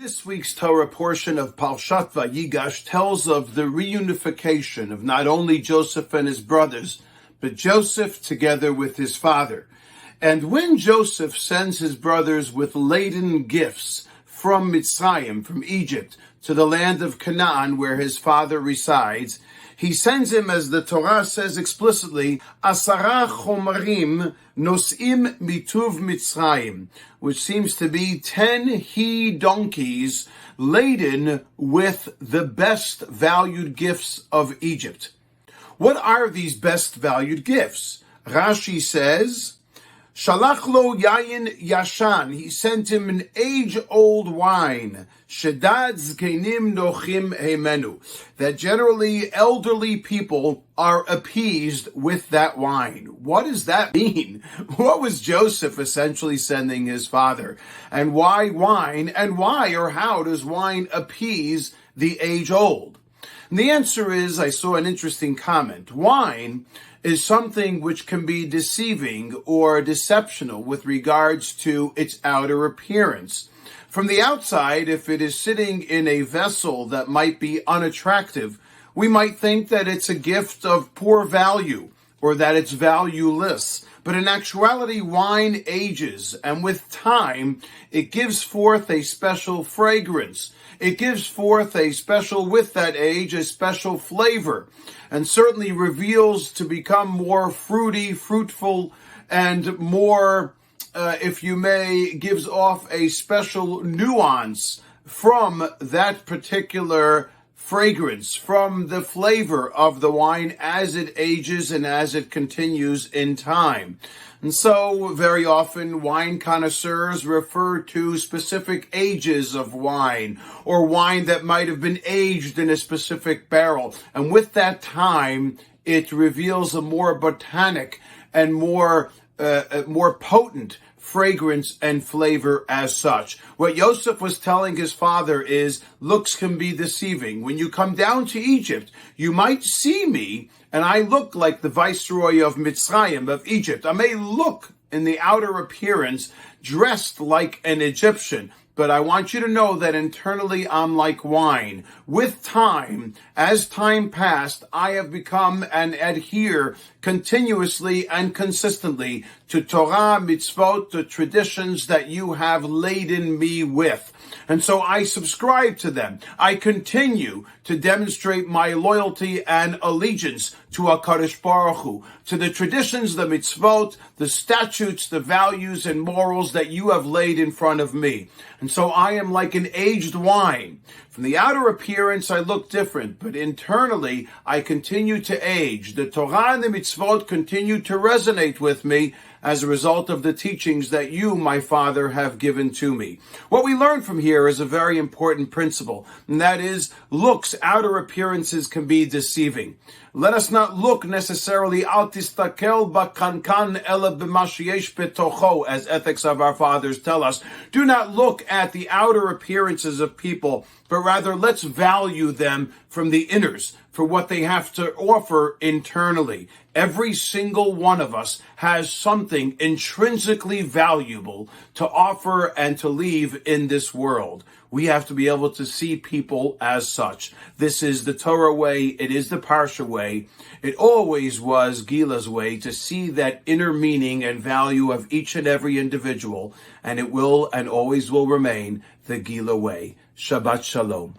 This week's Torah portion of Parshat Vayigash tells of the reunification of not only Joseph and his brothers, but Joseph together with his father. And when Joseph sends his brothers with laden gifts from Mitzrayim, from Egypt, to the land of Canaan where his father resides, he sends him, as the Torah says explicitly, Asara chomarim nosim mituv Mitzrayim, which seems to be 10 he-donkeys laden with the best valued gifts of Egypt. What are these best valued gifts? Rashi says, Shalach lo yayin yashan, he sent him an age-old wine, shedad zkenim nochim heimenu, that generally elderly people are appeased with that wine. What does that mean? What was Joseph essentially sending his father? And why wine? And why or how does wine appease the age-old? And the answer is, I saw an interesting comment. Wine is something which can be deceiving or deceptional with regards to its outer appearance. From the outside, if it is sitting in a vessel that might be unattractive, we might think that it's a gift of poor value or that it's valueless. But in actuality, wine ages, and with time, it gives forth a special fragrance. It gives forth with that age, a special flavor, and certainly reveals to become more fruity, fruitful, and more, if you may, gives off a special nuance from that particular fragrance, from the flavor of the wine as it ages and as it continues in time. And so, very often, wine connoisseurs refer to specific ages of wine, or wine that might have been aged in a specific barrel. And with that time, it reveals a more botanic and more potent fragrance and flavor as such. What Joseph was telling his father is, looks can be deceiving. When you come down to Egypt, you might see me, and I look like the viceroy of Mitzrayim, of Egypt. I may look in the outer appearance dressed like an Egyptian, but I want you to know that internally I'm like wine. With time, as time passed, I have become and adhere continuously and consistently to Torah, mitzvot, the traditions that you have laden me with. And so I subscribe to them. I continue to demonstrate my loyalty and allegiance to HaKadosh Baruch Hu, to the traditions, the mitzvot, the statutes, the values and morals that you have laid in front of me. And so I am like an aged wine. From the outer appearance, I look different, but internally, I continue to age. The Torah and the mitzvot continue to resonate with me as a result of the teachings that you, my Father, have given to me. What we learn from here is a very important principle, and that is, looks, outer appearances can be deceiving. Let us not look necessarily al tistakel bakankan ela b'ma sheyesh betocho, as ethics of our fathers tell us. Do not look at the outer appearances of people, but rather let's value them from the inners, for what they have to offer internally. Every single one of us has something intrinsically valuable to offer and to leave in this world. We have to be able to see people as such. This is the Torah way. It is the Parsha way. It always was Gila's way to see that inner meaning and value of each and every individual, and it will and always will remain the Gila way. Shabbat Shalom.